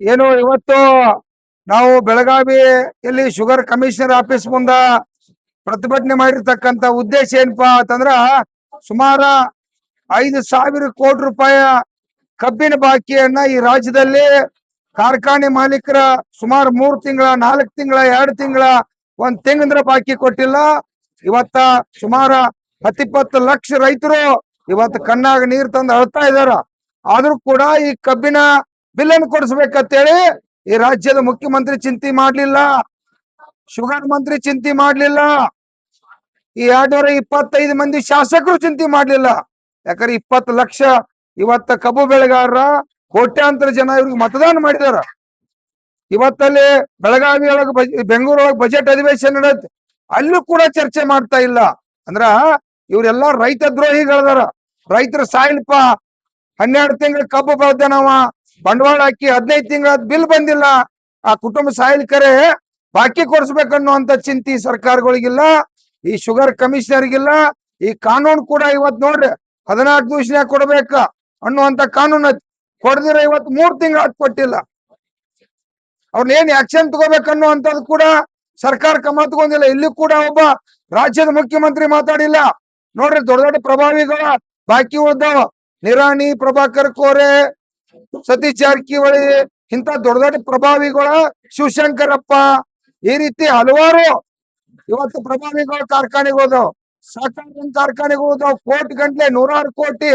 ಏನು ಇವತ್ತು ನಾವು ಬೆಳಗಾವಿಯಲ್ಲಿ ಶುಗರ್ ಕಮಿಷನರ್ ಆಫೀಸ್ ಮುಂದ ಪ್ರತಿಭಟನೆ ಮಾಡಿರ್ತಕ್ಕಂತ ಉದ್ದೇಶ ಏನಪ್ಪಾ ಅಂತಂದ್ರ ಸುಮಾರ 5,000 ಕೋಟಿ ರೂಪಾಯಿ ಕಬ್ಬಿನ ಬಾಕಿಯನ್ನ ಈ ರಾಜ್ಯದಲ್ಲಿ ಕಾರ್ಖಾನೆ ಮಾಲೀಕರ ಸುಮಾರು 3 ತಿಂಗಳ 4 ತಿಂಗಳ 2 ತಿಂಗಳ 1 ತಿಂಗಳ ಬಾಕಿ ಕೊಟ್ಟಿಲ್ಲ. ಇವತ್ತ ಸುಮಾರ 10-20 ಲಕ್ಷ ರೈತರು ಇವತ್ತು ಕಣ್ಣಾಗ ನೀರು ತಂದು ಅಳ್ತಾ ಇದಾರ. ಆದ್ರೂ ಕೂಡ ಈ ಕಬ್ಬಿನ ಬಿಲ್ ಅನ್ನು ಕೊಡಿಸ್ಬೇಕಂತೇಳಿ ಈ ರಾಜ್ಯದ ಮುಖ್ಯಮಂತ್ರಿ ಚಿಂತೆ ಮಾಡ್ಲಿಲ್ಲ, ಶುಗರ್ ಮಂತ್ರಿ ಚಿಂತೆ ಮಾಡ್ಲಿಲ್ಲ, ಈ 225 ಮಂದಿ ಶಾಸಕರು ಚಿಂತೆ ಮಾಡ್ಲಿಲ್ಲ. ಯಾಕಂದ್ರೆ 20 ಲಕ್ಷ ಇವತ್ತ ಕಬ್ಬು ಬೆಳೆಗಾರರ ಕೋಟ್ಯಾಂತರ ಜನ ಇವ್ರಿಗೆ ಮತದಾನ ಮಾಡಿದಾರ. ಇವತ್ತಲ್ಲಿ ಬೆಳಗಾವಿ ಒಳಗ ಬೆಂಗಳೂರೊಳಗ ಬಜೆಟ್ ಅಧಿವೇಶನ ನಡೆಯುತ್ತೆ, ಅಲ್ಲೂ ಕೂಡ ಚರ್ಚೆ ಮಾಡ್ತಾ ಇಲ್ಲ. ಅಂದ್ರ ಇವರೆಲ್ಲ ರೈತ ದ್ರೋಹಿಗಳದಾರ. ರೈತರ ಸಾಯಿಲ್ಪ 12 ತಿಂಗಳ ಕಬ್ಬು ಬೆಳೆದನವ ಬಂಡವಾಳ ಹಾಕಿ 15 ತಿಂಗಳ ಬಿಲ್ ಬಂದಿಲ್ಲ, ಆ ಕುಟುಂಬ ಸಾಯಿಲ್ಕರೆ ಬಾಕಿ ಕೊಡಿಸ್ಬೇಕನ್ನುವಂತ ಚಿಂತೆ ಸರ್ಕಾರಗಳಿಗಿಲ್ಲ, ಈ ಶುಗರ್ ಕಮಿಷನರ್ಗಿಲ್ಲ. ಈ ಕಾನೂನು ಕೂಡ ಇವತ್ ನೋಡ್ರಿ 14 ದಿವಸನ್ಯಾಗ ಕೊಡ್ಬೇಕ ಅನ್ನುವಂತ ಕಾನೂನು ಕೊಡದಿರ ಇವತ್ತು 3 ತಿಂಗಳ ಕೊಟ್ಟಿಲ್ಲ. ಅವ್ರನ್ನ ಏನ್ ಆಕ್ಷನ್ ತಗೋಬೇಕನ್ನುವಂಥದ್ದು ಕೂಡ ಸರ್ಕಾರ ಕ್ರಮ ತಗೊಂಡಿಲ್ಲ. ಇಲ್ಲಿ ಕೂಡ ಒಬ್ಬ ರಾಜ್ಯದ ಮುಖ್ಯಮಂತ್ರಿ ಮಾತಾಡಿಲ್ಲ. ನೋಡ್ರಿ ದೊಡ್ಡ ದೊಡ್ಡ ಪ್ರಭಾವಿಗಳ ಬಾಕಿ ಉಳ್ದಾವ. ನಿರಾಣಿ, ಪ್ರಭಾಕರ್ ಕೋರೆ, ಸತೀಶ್ ಜಾರಕಿಹೊಳಿ, ಇಂತ ದೊಡ್ಡ ದೊಡ್ಡ ಪ್ರಭಾವಿಗಳ, ಶಿವಶಂಕರಪ್ಪ, ಈ ರೀತಿ ಹಲವಾರು ಇವತ್ತು ಪ್ರಭಾವಿಗಳ ಕಾರ್ಖಾನೆಗಳು ಸಹಕಾರ ಕಾರ್ಖಾನೆಗಳು ಕೋಟಿ ಗಂಟ್ಲೆ 106 ಕೋಟಿ.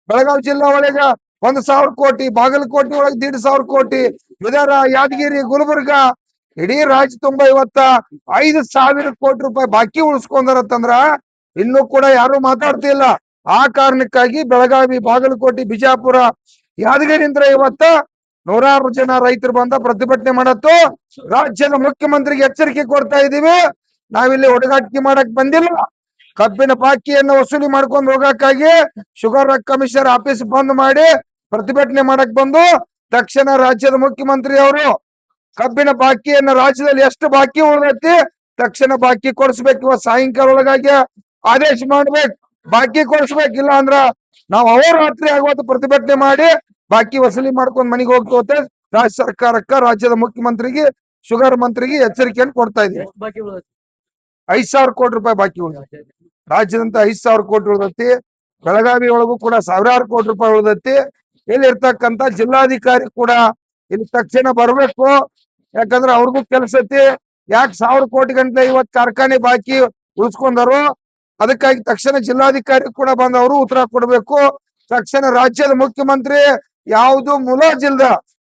ಬೆಳಗಾವಿ ಜಿಲ್ಲಾ ಒಳಗ 1,000 ಕೋಟಿ, ಬಾಗಲಕೋಟೆ ಒಳಗೆ 1,500 ಕೋಟಿ, ವಿದರ, ಯಾದಗಿರಿ, ಗುಲ್ಬರ್ಗ, ಇಡೀ ರಾಜ್ಯ ತುಂಬಾ ಇವತ್ತ 5,000 ಕೋಟಿ ರೂಪಾಯಿ ಬಾಕಿ ಉಳಿಸ್ಕೊಂಡಾರಂತಂದ್ರ ಇನ್ನು ಕೂಡ ಯಾರು ಮಾತಾಡ್ತಿಲ್ಲ. ಆ ಕಾರಣಕ್ಕಾಗಿ ಬೆಳಗಾವಿ, ಬಾಗಲಕೋಟೆ, ಬಿಜಾಪುರ, ಯಾದಗಿರಿಯಿಂದ ಇವತ್ತ 100 ಜನ ರೈತರು ಬಂದ ಪ್ರತಿಭಟನೆ ಮಾಡತ್ತು. ರಾಜ್ಯದ ಮುಖ್ಯಮಂತ್ರಿಗೆ ಎಚ್ಚರಿಕೆ ಕೊಡ್ತಾ ಇದೀವಿ, ನಾವಿಲ್ಲಿ ಹುಡುಗಾಟಿಕೆ ಮಾಡಕ್ ಬಂದಿಲ್ಲ. ಕಬ್ಬಿನ ಬಾಕಿಯನ್ನು ವಸೂಲಿ ಮಾಡ್ಕೊಂಡು ಹೋಗಕ್ಕಾಗಿ ಶುಗರ್ ಕಮಿಷನರ್ ಆಫೀಸ್ ಬಂದ್ ಮಾಡಿ ಪ್ರತಿಭಟನೆ ಮಾಡಕ್ ಬಂದು ತಕ್ಷಣ ರಾಜ್ಯದ ಮುಖ್ಯಮಂತ್ರಿ ಅವರು ಕಬ್ಬಿನ ಬಾಕಿಯನ್ನು ರಾಜ್ಯದಲ್ಲಿ ಎಷ್ಟು ಬಾಕಿ ಉಳಿದೈತಿ ತಕ್ಷಣ ಬಾಕಿ ಕೊಡಿಸ್ಬೇಕು. ಇವತ್ತು ಸಾಯಂಕಾಲ ಒಳಗಾಗಿ ಆದೇಶ ಮಾಡ್ಬೇಕು, ಬಾಕಿ ಕೊಡಿಸ್ಬೇಕಿಲ್ಲ ಅಂದ್ರ ನಾವು ಅಹೋರಾತ್ರಿ ಆಗುವತ್ತು ಪ್ರತಿಭಟನೆ ಮಾಡಿ ಬಾಕಿ ವಸೂಲಿ ಮಾಡ್ಕೊಂಡು ಮನೆಗೆ ಹೋಗ್ತೋತೆ ರಾಜ್ಯ ಸರ್ಕಾರಕ್ಕ, ರಾಜ್ಯದ ಮುಖ್ಯಮಂತ್ರಿಗೆ, ಶುಗರ್ ಮಂತ್ರಿಗೆ ಎಚ್ಚರಿಕೆಯನ್ನು ಕೊಡ್ತಾ ಇದೀವಿ. 5,000 ಕೋಟಿ ರೂಪಾಯಿ ಬಾಕಿ ಉಳಿದೈತಿ ರಾಜ್ಯದಂತ, 5,000 ಕೋಟಿ ಉಳಿದೈತಿ. ಬೆಳಗಾವಿ ಒಳಗೂ ಕೂಡ ಸಾವಿರಾರು ಕೋಟಿ ರೂಪಾಯಿ ಉಳಿದೈತಿ. ಇಲ್ಲಿ ಇರ್ತಕ್ಕಂತ ಜಿಲ್ಲಾಧಿಕಾರಿ ಕೂಡ ಇಲ್ಲಿ ತಕ್ಷಣ ಬರ್ಬೇಕು, ಯಾಕಂದ್ರೆ ಅವ್ರಿಗೂ ಕೆಲಸ ಐತಿ. ಯಾಕೆ 1,000 ಕೋಟಿ ಗಂಟ್ಲೆ ಇವತ್ತು ಕಾರ್ಖಾನೆ ಬಾಕಿ ಉಳಿಸ್ಕೊಂಡಾರು, ಅದಕ್ಕಾಗಿ ತಕ್ಷಣ ಜಿಲ್ಲಾಧಿಕಾರಿ ಕೂಡ ಬಂದವರು ಉತ್ತರ ಕೊಡ್ಬೇಕು. ತಕ್ಷಣ ರಾಜ್ಯದ ಮುಖ್ಯಮಂತ್ರಿ ಯಾವುದು ಮುಲಾಜಿಲ್ದ